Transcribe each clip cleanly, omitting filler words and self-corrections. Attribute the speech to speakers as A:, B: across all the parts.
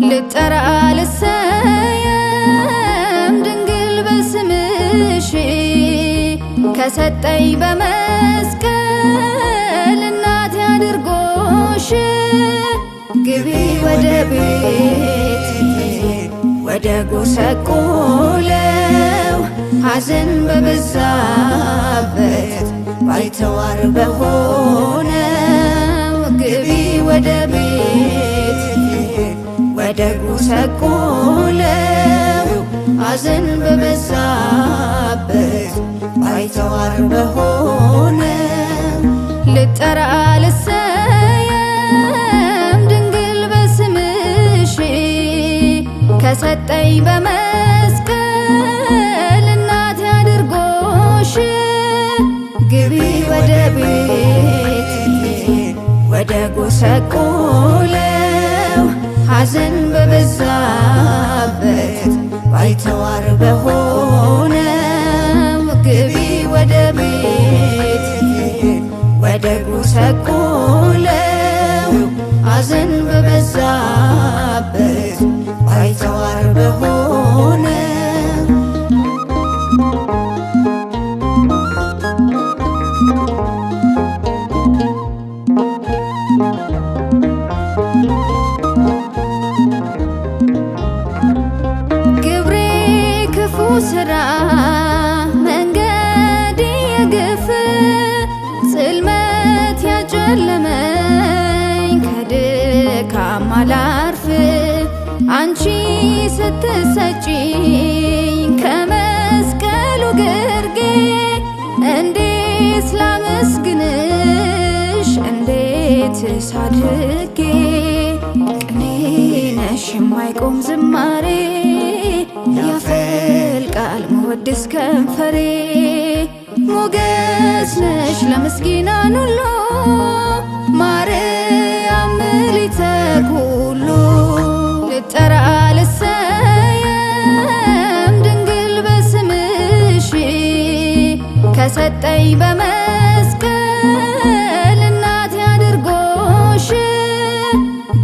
A: ልጠራ ልሰየም ድንግል በስምሽ ከሰጠኝ በመስቀል እናቴ አድርጎሽ ግቢ ወደ ቤት ወደ ጎሰቆለው ሐዘን በበዛበት ባይተዋር በሆነው ግቢ ወደ ቤት ወደ ጎሰቆለው ሐዘን በበዛበት ባይተዋር በሆነው ልጠራ ልሰየም ድንግል በስምሽ ከሰጠኝ በመስቀል እናቴ አድርጎሽ ግቢ ወደ ቤት ወደ ጎሰቆለው ሐዘን በበዛበት ባይተዋር በሆነው ግቢ ወደ ቤት ወደ ጎሰቆለው ሐዘን በበዛበት ባይተዋር በሆነው ግብሬ ክፉ ስራ መንገድ የግፍ ጽልመት ያጨለመኝ ከድካም አላርፍ አንቺ ስትሰጪኝ ከመስቀሉ ግርጌ እንዴት ላመስግንሽ እንዴትስ አድርጌ ቅኔ ነሽ የማይቆም ዝማሬ ያፈልቃል መወድስ ከንፈሬ ሞገስ ነሽ ለምስኪናን ሁሉ ማርያም ምልዕተ ኩሉ ልጠራ ልሰየም ድንግል በስምሽ ከሰጠኝ በመስቀል እናቴ አድርጎሽ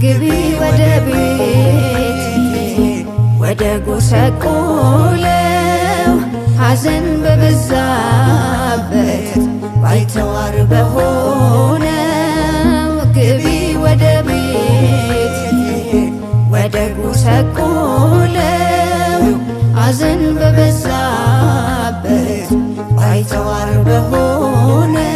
A: ግቢ ወደ ቤት ወደ ጎሰቆለው ሐዘን በበዛበት ባይተዋር በሆነው ግቢ ወደ ቤት ወደ ጎሰቆለው ሐዘን በበዛበት ባይተዋር በሆነው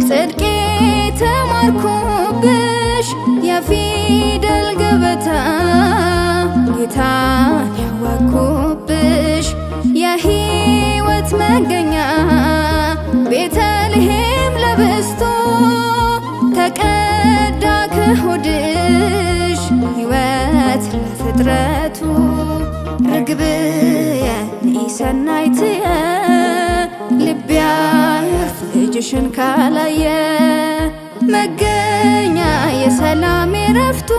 A: ጽድቄ ተማርኩብሽ የፊደል ገበታ ጌታን ያወቅኩብሽ የሕይወት መገኛ ቤተልሔም ለብስቶ ተቀዳ ከሆድሽ ሕይወት ለፍጥረቱ ርግብየ ሰናይትየ ልቤ ያርፍ ልጅሽን ካላየ መገኛ የሰላም ረፍቱ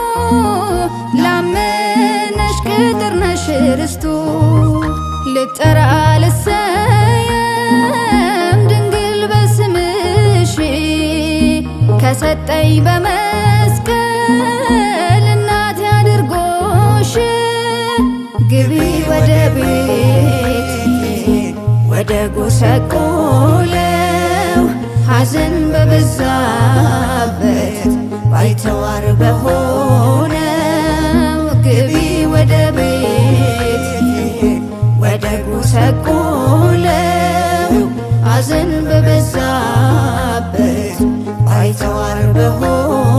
A: ላመነሽ ቅጥር ነሽ ርስቱ ልጠራ ልሰየም ድንግል በስምሽ ከሰጠኝ በመስቀል እናቴ አድርጎሽ ግቢ ወደ ቤት ወደ ጎሰቆለው ሐዘን በበዛበት ባይተዋር በሆነው ግቢ ወደ ቤት ወደ ጎሰቆለው ሐዘን በበዛበት ባይተዋር በሆነው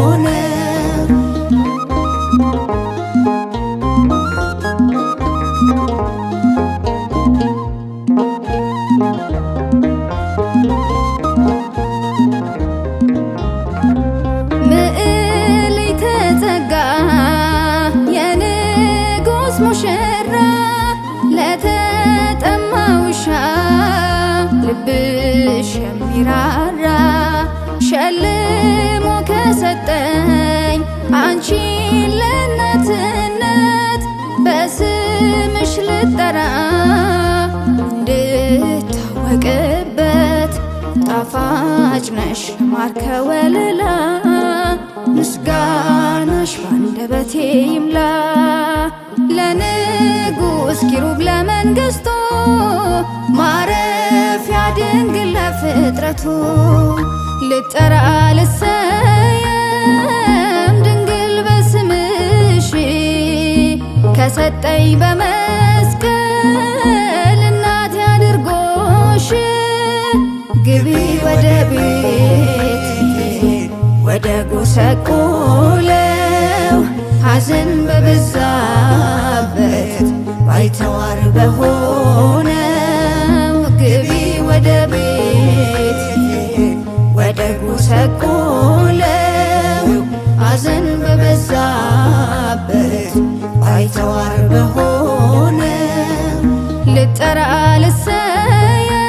A: ልብሽ የሚራራ ሸልሞ ከሰጠኝ አንቺን ለእናትነት በስምሽ ልጠራ እንድታወቅበት ጣፋጭ ነሽ ማር ከወለላ ምስጋናሽ ባንደበቴ ይምላ ለንጉሥ ኪሩብ ለመንግሥቱ ማረፊያ ድንግል ለፍጥረቱ ልጠራ ልሰየም ድንግል በስምሽ ከሰጠኝ በመስቀል እናቴ አድርጎሽ ግቢ ወደ ቤት ወደ ጎሰቆለው ሐዘን በበዛበት ባይተዋር በሆነው ግቢ ወደ ቤት ወደ ጎሰቆለው ሐዘን በበዛበት ባይተዋር በሆነው ልጠራ ልሰየም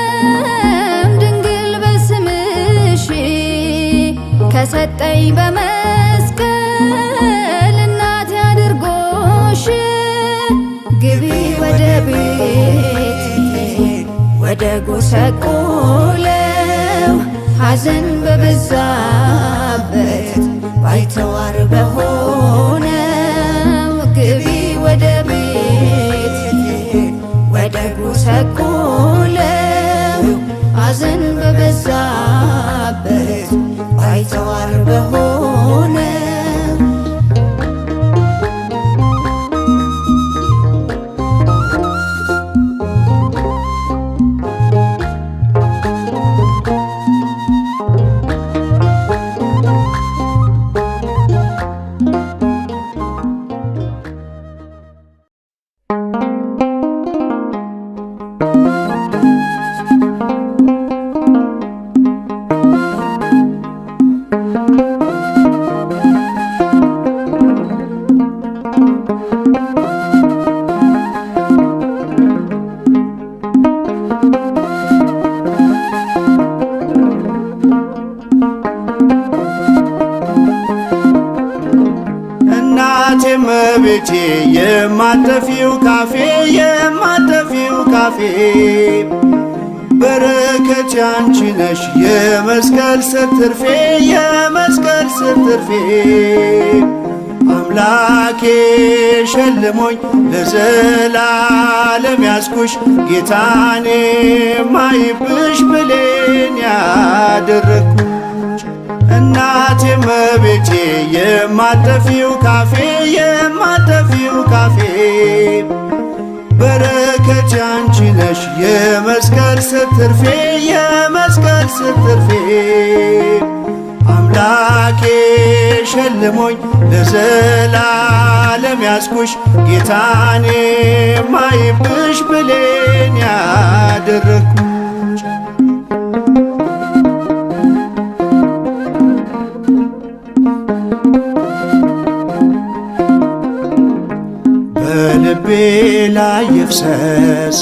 A: ድንግል በስምሽ ከሰጠኝ በመስቀል እናቴ አድርጎሽ ግቢ ወደ ቤት ወደ ጎሰቆለው ሐዘን በበዛበት ባይተዋር በሆነው ግቢ ወደ ቤት ወደ ጎሰቆለው ሐዘን በበዛበት ባይተዋር በሆነው
B: እመቤቴ የማጠፊው ካፌ የማጠፊው ካፌ በረከት ያንቺ ነሽ የመስቀል ስር ትርፌ የመስቀል ስር ትርፌ አምላኬ ሸልሞኝ ለዘላለም ያስኩሽ ጌታኔ ማይብሽ ብሌን ያደረግኩሽ እናቴ እመቤቴ የማጠፊው ካፌ የማጠፊው ካፌ በረከት ያንቺ ነሽ የመስቀል ስር ትርፌ የመስቀል ስር ትርፌ አምላኬ ሸልሞኝ ለዘላለም ያስኩሽ ጌታኔ ማይብሽ ብሌን ያደረግኩሽ በልቤ ላይ ይፍሰስ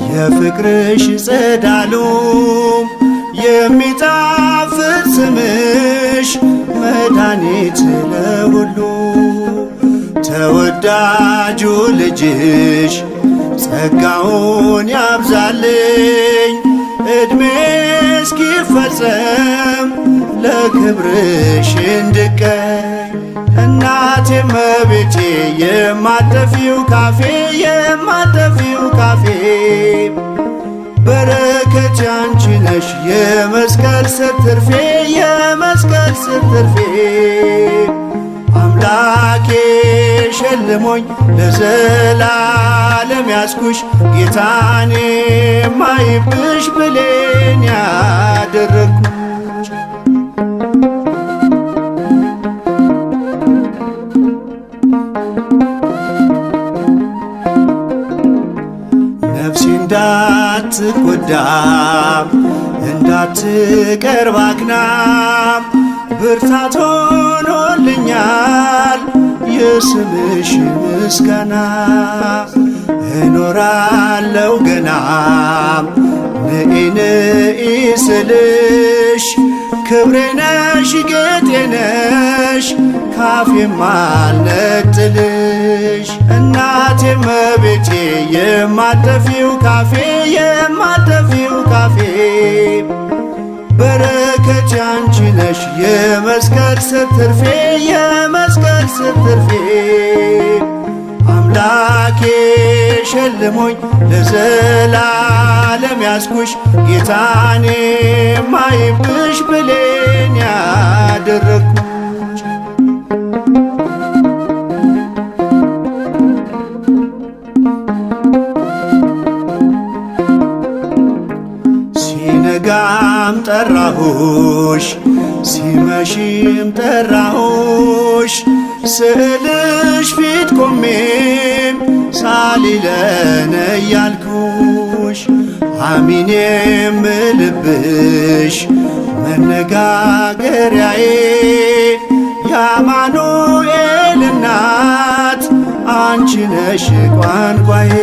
B: የፍቅርሽ ጸዳሉ የሚጣፍጥ ስምሽ መድኃኒት ለሁሉ ተወዳጁ ልጅሽ ጸጋውን ያብዛልኝ ዕድሜ እስኪፈጸም ለክብርሽ እንድቀኝ እናቴ እመቤቴ የማጠፊው ካፌ የማጠፊው ካፌ በረከት ያንቺ ነሽ የመስቀል ስር ትርፌ የመስቀል ስር ትርፌ አምላኬ ሸልሞኝ ለዘላለም ያስኩሽ ጌታኔ ማይብሽ ብሌን ያደረግኩሽ ነፍሴ እንዳትጎዳ እንዳትቀርብ አክናም ብርታት ሆኖልኛል የስምሽ ምስጋና እኖራለሁ ገና ንኢ ንኢ ስልሽ ክብሬ ነሽ ጌጤ ነሽ ካፌም አልነጥልሽ እናቴ እመቤቴ የማጠፊው ካፌ የማጠፊው ካፌ በረከት ያንቺ ነሽ የመስቀል ስር ትርፌ የመስቀል ስር ትርፌ አምላኬ ሸልሞኝ ለዘላለም ያስኩሽ ጌታኔ ማይብሽ ብሌን ያደረግኩሽ ሲነጋም ጠራሁሽ ሲመሽም ጠራሁሽ ስዕልሽ ፊት ቆሜም ሳሊለነ እያልኩሽ አሚን የምልብሽ መነጋገሪያዬ የአማኑኤል እናት አንቺ ነሽ ቋንቋዬ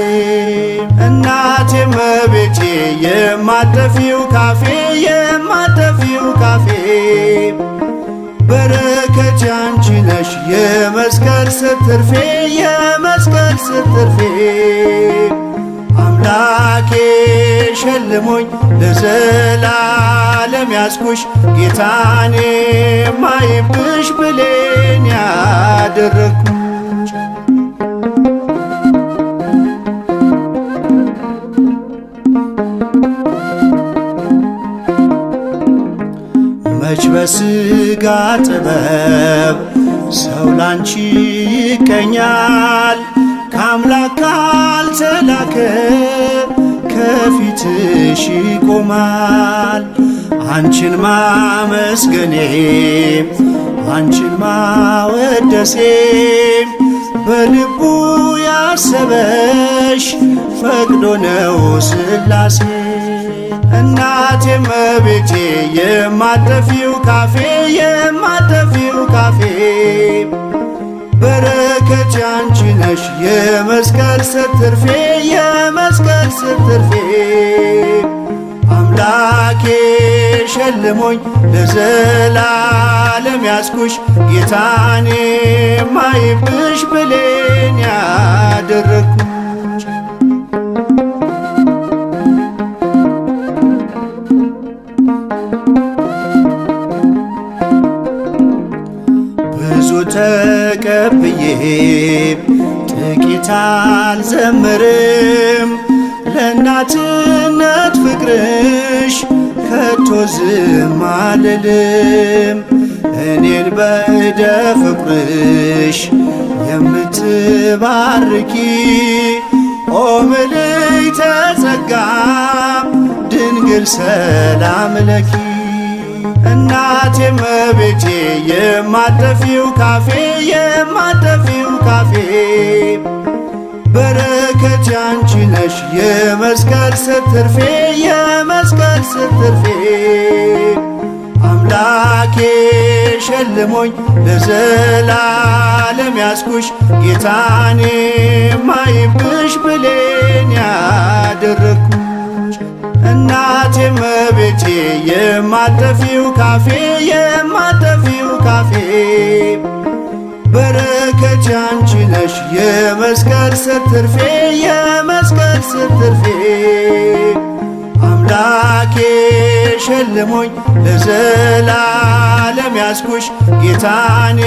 B: እናቴ እመቤቴ የማጠፊው ካፌ የማጠፊው ካፌ በረከት ያንቺ ነሽ የመስቀል ስር ትርፌ የመስቀል ስር ትርፌ አምላኬ ሸልሞኝ ለዘላለም ያስኩሽ ጌታኔ ማይብሽ ብሌን ያደረግኩሽ መች በሥጋ ጥበብ ሰው ላንቺ ይቀኛል ከአምላክ ካልተላከ ከፊትሽ ይቆማል አንቺን ማመስገኔ አንቺን ማወደሴ በልቡ ያሰበሽ ፈቅዶ ነው ሥላሴ እናቴ እመቤቴ የማጠፊው ካፌ የማጠፊው ካፌ በረከት ያንቺ ነሽ የመስቀል ስር ትርፌ የመስቀል ስር ትርፌ አምላኬ ሸልሞኝ ለዘላለም ያስኩሽ ጌታኔ ማይብሽ ብሌን ያደረግኩሽ ብዙ ተቀብዬ ጥቂት አልዘምርም ለእናትነት ፍቅርሽ ከቶ ዝም አልልም እኔን በእደ ፍቅርሽ የምትባርኪ ኦ ምልዕተ ጸጋ ድንግል ሰላም ለኪ እናቴ እመቤቴ የማጠፊው ካፌ የማጠፊው ካፌ በረከት ያንቺ ነሽ የመስቀል ስር ትርፌ የመስቀል ስር ትርፌ አምላኬ ሸልሞኝ ለዘላለም ያስኩሽ ጌታኔ ማይብሽ ብሌን ያደረግኩሽ እናቴ እመቤቴ የማጠፊው ካፌ የማጠፊው ካፌ በረከት ያንቺ ነሽ የመስቀል ስር ትርፌ የመስቀል ስር ትርፌ አምላኬ ሸልሞኝ ለዘላለም ያስኩሽ ጌታኔ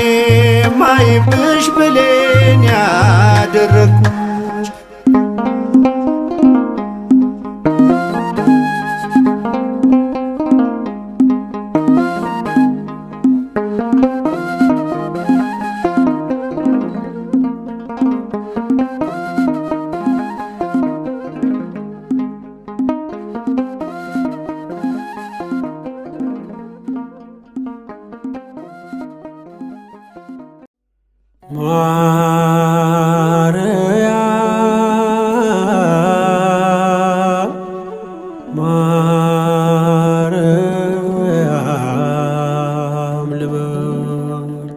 B: ማይብሽ ብሌን ያደረግኩሽ
C: ማርያም ልበል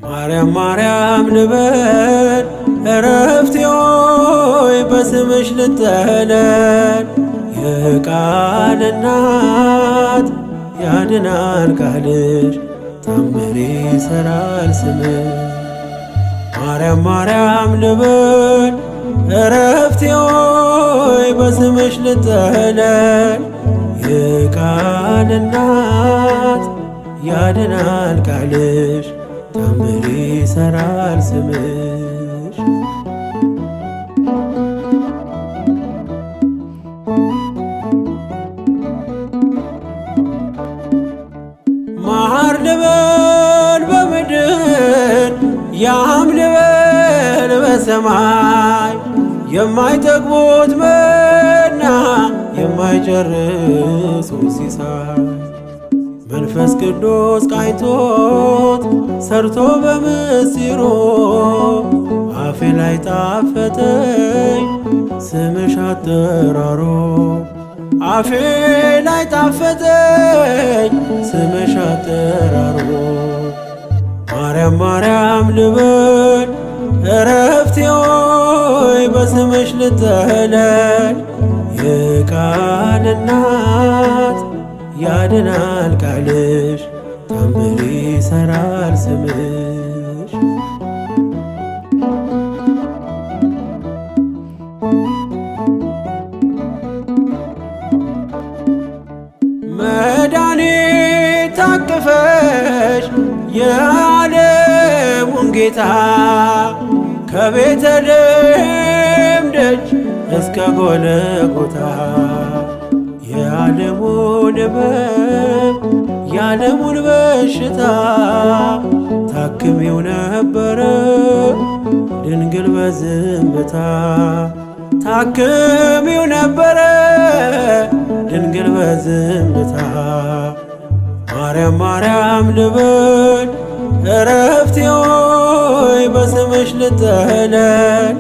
C: ማርያም ማርያም ልበል እረፍቴ ሆይ በስምሽ ልጠለል። የቃል እናት ያድናል ቃልሽ ታምር ይሠራል ስምሽ። ማርያም ማርያም ልበል እረፍቴ ሆይ በስምሽ ልጠለል። የቃል እናት ያድናል ቃልሽ ታምር ይሠራል ስምሽ። መሐር ልበል በምድር ያም ልበል በሰማይ የማይጠግቡት መና የማይጨርሱት ሲሳይ መንፈስ ቅዱስ ቃኝቶት ሰርቶ በምስጢሩ አፌ ላይ ጣፈጠኝ ስምሽ አጠራሮ። አፌ ላይ ጣፈጠኝ ስምሽ አጠራሮ። ማርያም ማርያም ልበል እረፍቴ ሆይ በስምሽ ልጠለል። የቃል እናት ያድናል ቃልሽ ታምር ይሠራል ስምሽ። መድኃኒት ታቅፈሽ የዓለሙን ጌታ ከቤተልሔም ደጅ እስከ ጎልጎታ የዓለሙን ሕመም የዓለሙን በሽታ ታክሚው ነበረ ድንግል በዝምታ። ታክሚው ነበረ ድንግል በዝምታ። ማርያም ማርያም ልበል እረፍቴ ሆይ በስምሽ ልጠለል።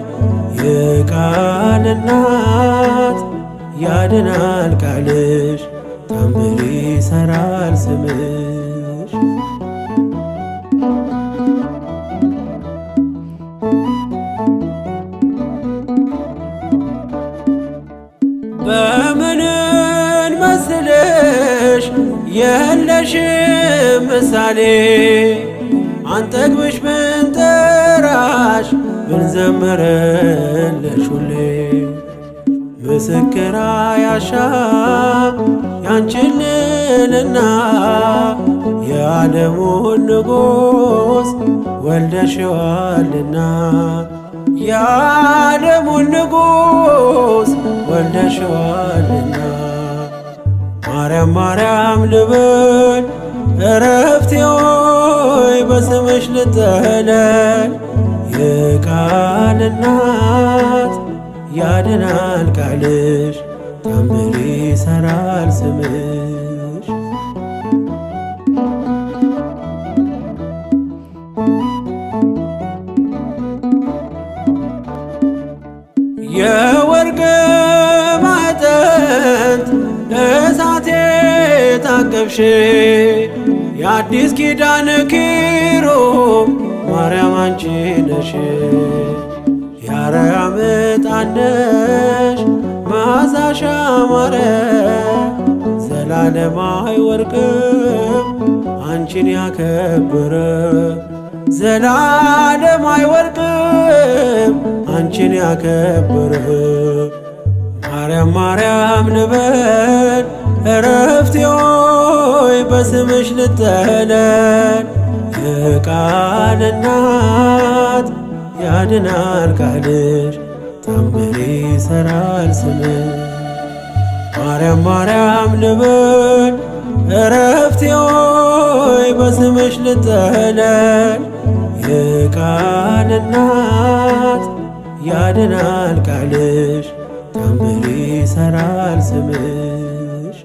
C: የቃል እናት ያድናል ቃልሽ ታምር ይሠራል ስምሽ። በምንን መስልሽ የለሽም ምሳሌ አንጠግብሽ ብንጠራሽ ብንዘምርልሽ ሁሌ ምስክር አያሻም ያንቺን ልዕልና የዓለሙን ንጉሥ ወልደሽዋልና። የዓለሙን ንጉሥ ወልደሽዋልና። ማርያም ማርያም ልበል እረፍቴ ሆይ በስምሽ ልጠለል። የቃል እናት ያድናል ቃልሽ ታምር ይሠራል ስምሽ። የወርቅ ማዕጠንት እሳቴ ታቀፍሽ የአዲስ ኪዳን ኪሩብ ማርያም አንቺ ነሽ። የአርያም ዕጣን ነሽ መዓዛሽ ያማረ ዘላለም አይወርቅም አንቺን ያከበረ። ዘላለም አይወርቅም አንቺን ያከበረ። ማርያም ማርያም ልበል እረፍቴ ሆይ በስምሽ ልጠለል። የቃል እናት ያድናል ቃልሽ ታምር ይሠራል ስምሽ። ማርያም ማርያም ልበል እረፍቴ ሆይ በስምሽ ልጠለል። የቃል እናት ያድናል ቃልሽ ታምር ይሠራል ስምሽ።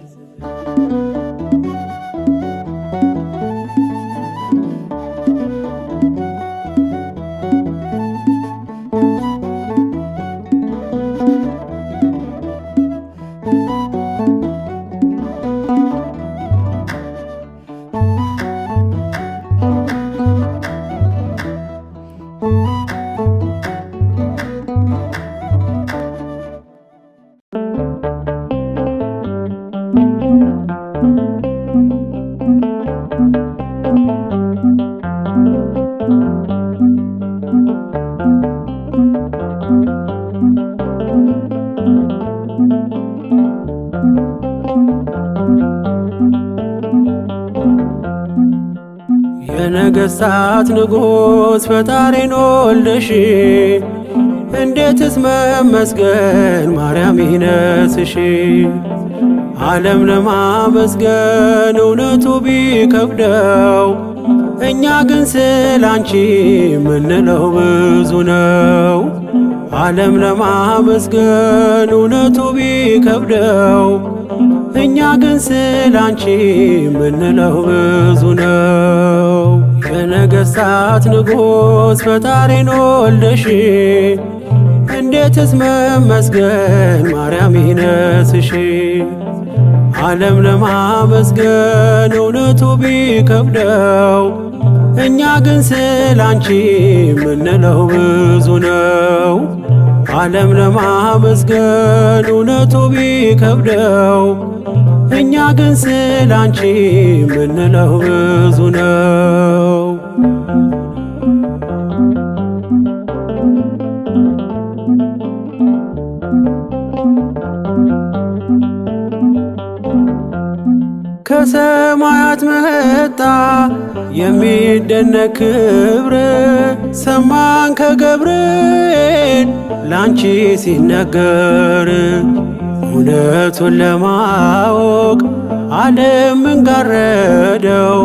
C: የነገሥታት ንጉሥ ፈጣሪን ወልደሽ እንዴትስ መመስገን ማርያም ይነስሽ። ዓለም ለማመስገን እውነቱ ቢከብደው እኛ ግን ስላንቺ ምንለው ብዙ ነው። ዓለም ለማመስገን እውነቱ ቢከብደው እኛ ግን ስላንቺ ምንለው ብዙ ነው። የነገሥታት ንጉሥ ፈጣሪን ወልደሽ እንዴትስ መመስገን ማርያም ይነስሽ። ዓለም ለማመስገን እውነቱ ቢከብደው እኛ ግን ስላንቺ ምንለው ብዙ ነው። ዓለም ለማመስገን እውነቱ ቢከብደው እኛ ግን ስላንቺ ምንለው ብዙ ነው። ከሰማያት መጣ የሚደነቅ ክብር ሰማን ከገብርኤል ላንቺ ሲነገር። እውነቱን ለማወቅ ዓለም ምን ጋረደው?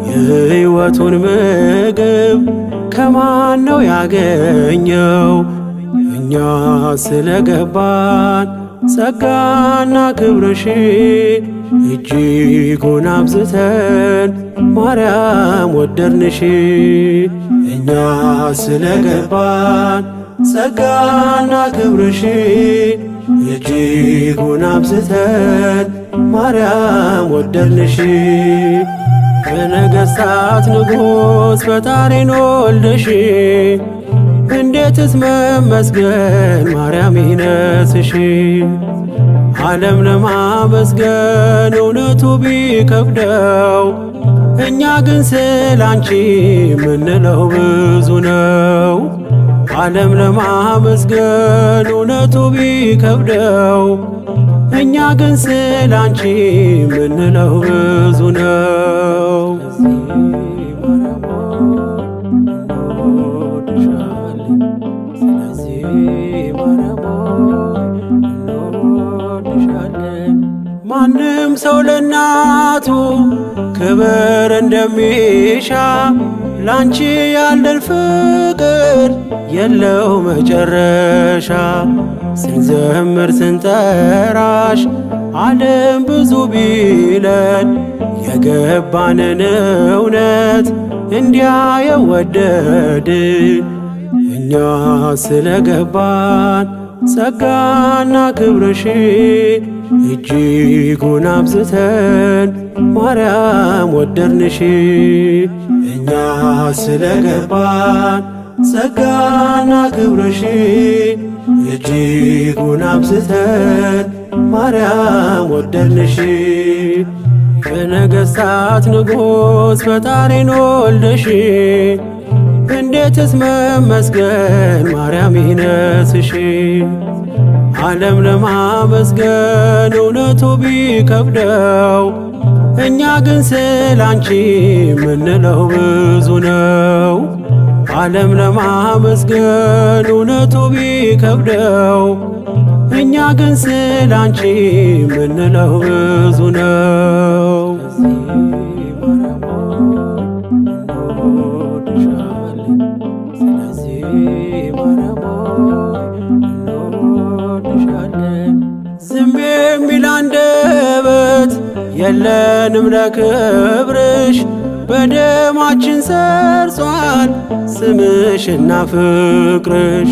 C: የሕይወቱን ምግብ ከማን ነው ያገኘው? እኛ ስለገባን ጸጋና ክብርሽ እጅጉን አብዝተን ማርያም ወደድንሽ። እኛ ስለገባን ጸጋና ክብርሽ እጅጉን አብዝተን ማርያም ወደድንሽ። የነገሥታት ንጉሥ ፈጣሪን ወልደሽ እንዴትስ መመስገን ማርያም ይነስሽ። ዓለም ለማመስገን እውነቱ ቢከብደው እኛ ግን ስላንቺ ምንለው ብዙ ነው። ዓለም ለማመስገን እውነቱ ቢከብደው እኛ ግን ስላንቺ ምንለው ብዙ ነው። ማንም ሰው ለእናቱ ክብር እንደሚሻ ላንቺ ያለን ፍቅር የለው መጨረሻ። ስንዘምር ስንጠራሽ ዓለም ብዙ ቢለን የገባንን እውነት እንዲያ የወደድን እኛ ስለገባን ጸጋና ክብርሽ እጅጉን አብዝተን ማርያም ወደድንሽ። እኛ ስለገባን ጸጋና ክብርሽ እጅጉን አብዝተን ማርያም ወደድንሽ። የነገሥታት ንጉሥ ፈጣሪን ወልደሽ እንዴትስ መመስገን ማርያም ይነስሽ። ዓለም ለማመስገን እውነቱ ቢከብደው እኛ ግን ስላንቺ ምንለው ብዙ ነው። ዓለም ለማመስገን እውነቱ ቢከብደው እኛ ግን ስላንቺ ምንለው ብዙ ነው። ዝም የሚል አንደበት የለንም ለክብርሽ፣ በደማችን ሰርጿል ስምሽና ፍቅርሽ።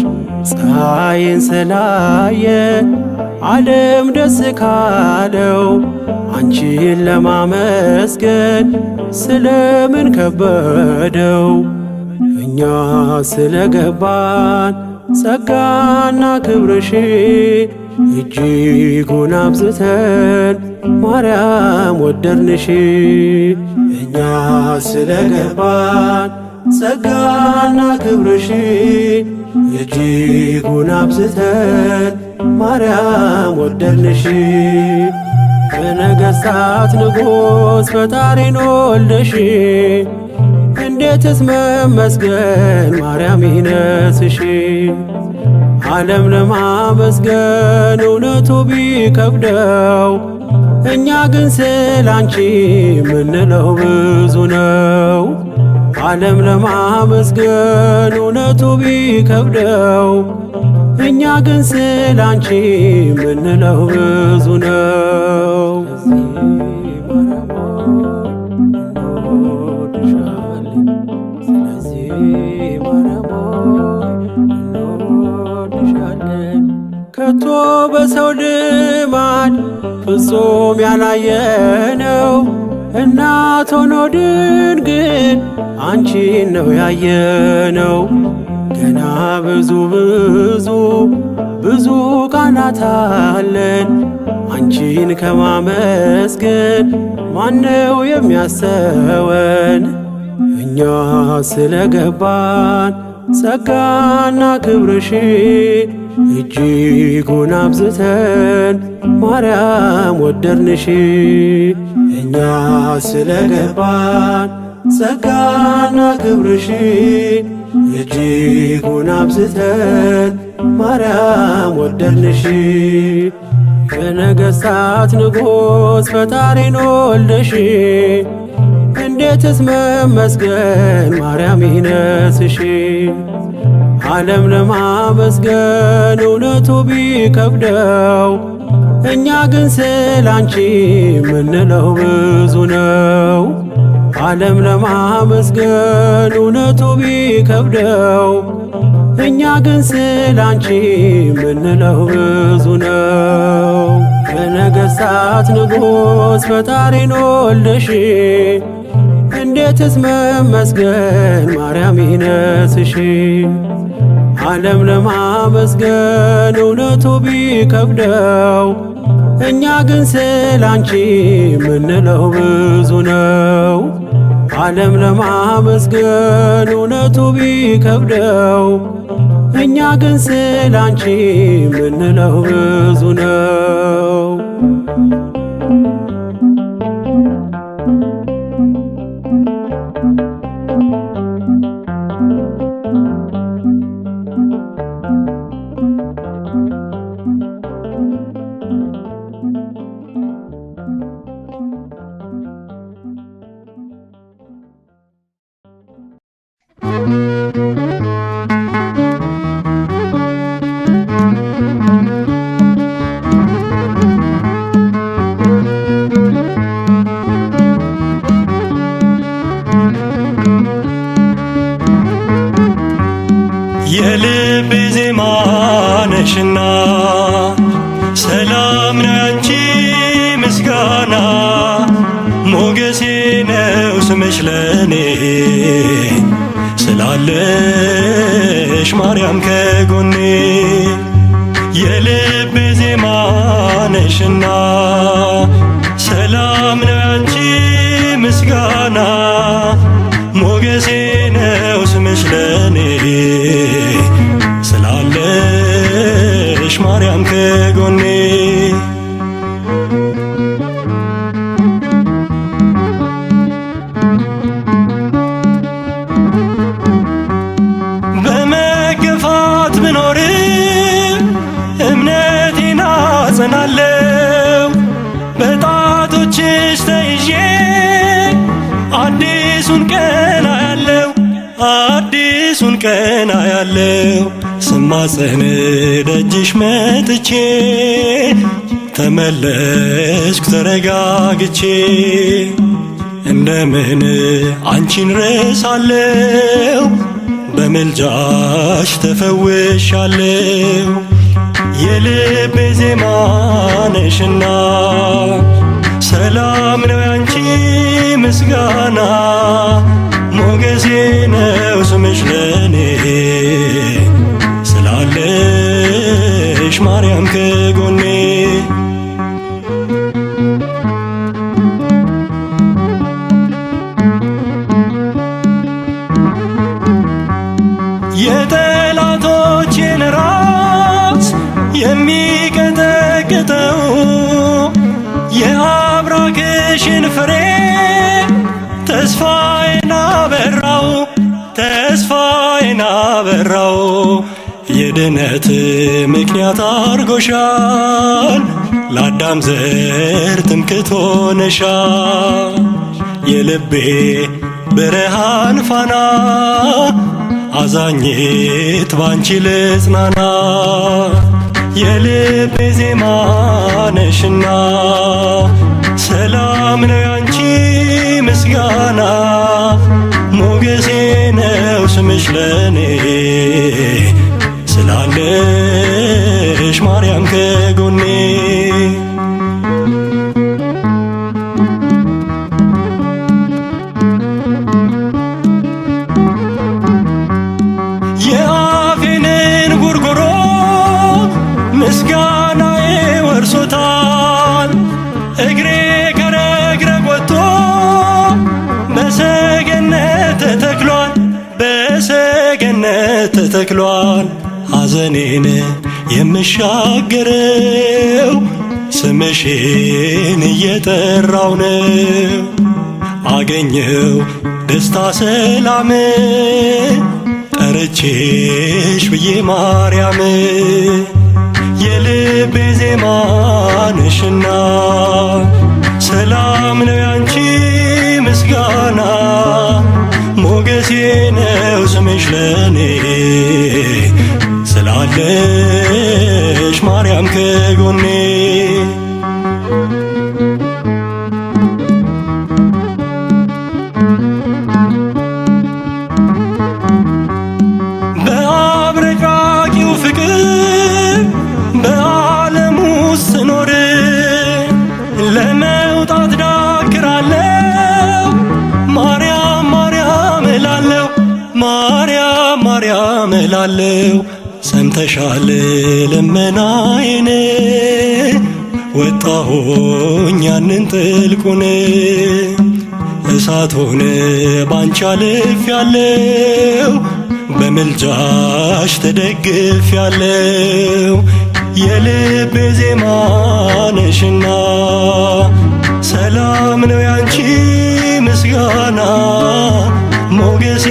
C: ፀሐይን ስላየ ዓለም ደስ ካለው አንቺን ለማመስገን ስለምን ከበደው? እኛ ስለገባን ጸጋና ክብርሽ እጅጉን አብዝተን ማርያም ወደድንሽ። እኛ ስለገባን ጸጋና ክብርሽ እጅጉን አብዝተን ማርያም ወደድንሽ። የነገሥታት ንጉሥ ፈጣሪን ወልደሽ እንዴትስ መመስገን ማርያም ይነስሽ። ዓለም ለማመስገን እውነቱ ቢከብደው እኛ ግን ስላንቺ ምንለው ብዙ ነው። ዓለም ለማመስገን እውነቱ ቢከብደው እኛ ግን ስላንቺ ምንለው ብዙ ነው። ከቶ በሰው ልማድ ፍጹም ያላየነው እናት ሆኖ ድንግል አንቺን ነው ያየነው። ገና ብዙ ብዙ ብዙ ቃላት አለን አንቺን ከማመስገን ማነው የሚያሰወን? እኛ ስለገባን ጸጋና ክብርሽ እጅጉን አብዝተን ማርያም ወደድንሽ። እኛ ስለገባን ጸጋና ክብርሽ እጅጉን አብዝተን ማርያም ወደድንሽ። የነገሥታት ንጉሥ ፈጣሪን ወልደሽ እንዴትስ መመስገን ማርያም ይነስሽ። ዓለም ለማመስገን እውነቱ ቢከብደው እኛ ግን ስላንቺ ምንለው ብዙ ነው። ዓለም ለማመስገን እውነቱ ቢከብደው እኛ ግን ስላንቺ ምንለው ብዙ ነው። የነገሥታት ንጉሥ ፈጣሪን ወልደሽ እንዴትስ መመስገን ማርያም ይነስሽ። ዓለም ለማመስገን እውነቱ ቢከብደው እኛ ግን ስላንቺ ምንለው ብዙ ነው። ዓለም ለማመስገን እውነቱ ቢከብደው እኛ ግን ስላንቺ ምንለው ብዙ ነው።
D: የልቤ ዜማ ነሽና ሰላም ነው ያንቺ ምስጋና ሞገሴ ነው ስምሽ ለኔ ስላለሽ ማርያም ከጎኔ የልቤ ዜማ ነሽና ሰላም ነው ያንቺ ምስጋና ሞገሴ ነው ስምሽ ለኔ ስላለሽ ማርያም ከጎኔ በመገፋት ብኖርም እምነቴን አጸናለሁ በጣቶችሽ ተይዤ አዲሱን ቀን አያለው አዲሱን ቀን አያለው ስማጸን ደጅሽ መጥቼ ተመለስኩ ተረጋግቼ እንደምን አንቺን ረሳለው በምልጃሽ ተፈውሻለው የልቤ ዜማ ነሽና ሰላም ነው ያንቺ ምስጋና ሞገሴ ነው ስምሽ ለኔ ስላለሽ ማርያም ከጎኔ የጠላቶቼን ራስ የሚቀጠቅጠው የአብራክሽን ፍሬ ተስፋዬን አበራው ያበራው የድነት ምክንያት አርጎሻል። ለአዳም ዘር ትምክህት ሆነሻል። የልቤ ብርሃን ፋና አዛኝት ባንቺ ልጽናና። የልቤ ዜማ ነሽና ሰላም ነው ያንቺ ምስጋና። ሞገሴ ነው ስምሽ ለኔ ስላለሽ ማርያም ከጎኔ። የአፌንን ጉርጉሮ ምስጋናዬ ወርሶታል። እግሬ ከረግረግ ወጥቶ በሰገነት ተተክሏል፣ በሰገነት ተተክሏል። ሐዘኔን የምሻገረው ስምሽን እየጠራው ነው። አገኘው ደስታ ሰላም ጠርቼሽ ብዬ ማርያም። የልቤ ዜማ ነሽና ሰላም ነው ያንቺ ምስጋና። ሞገሴ ነው ስምሽ ለኔ ስላለሽ ማርያም ከጎኔ። በአብረቃቂው ፍቅር በዓለም ውስጥ ስኖር ለመውጣት ዳክራለሁ። ማርያም ማርያም እላለሁ፣ ማርያም ማርያም እላለሁ። ሰምተሻል ልመናዬን ወጣሁኝ ያንን ጥልቁን። እሳት ሆነ ባንቺ አልፌያለሁ፣ በምልጃሽ ተደግፌያለሁ። የልቤ ዜማ ነሽና ሰላም ነው ያንቺ ምስጋና። ሞገሴ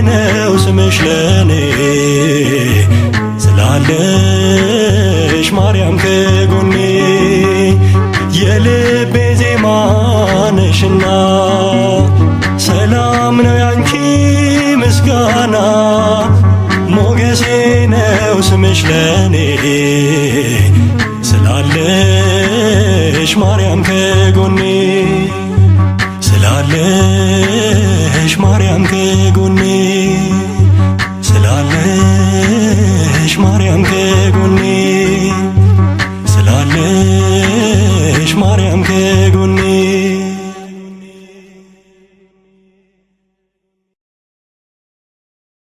D: ነው ስምሽ ለኔ ስላለሽ ማርያም ከጎኔ። የልቤ ዜማ ነሽና ሰላም ነው ያንቺ ምስጋና። ሞገሴ ነው ስምሽ ለኔ ስላለሽ ማርያም ከጎኔ፣ ስላለሽ ማርያም ከጎኔ፣ ስላለሽ ማርያም ከጎኔ፣ ስላለሽ ማርያም ከጎኔ።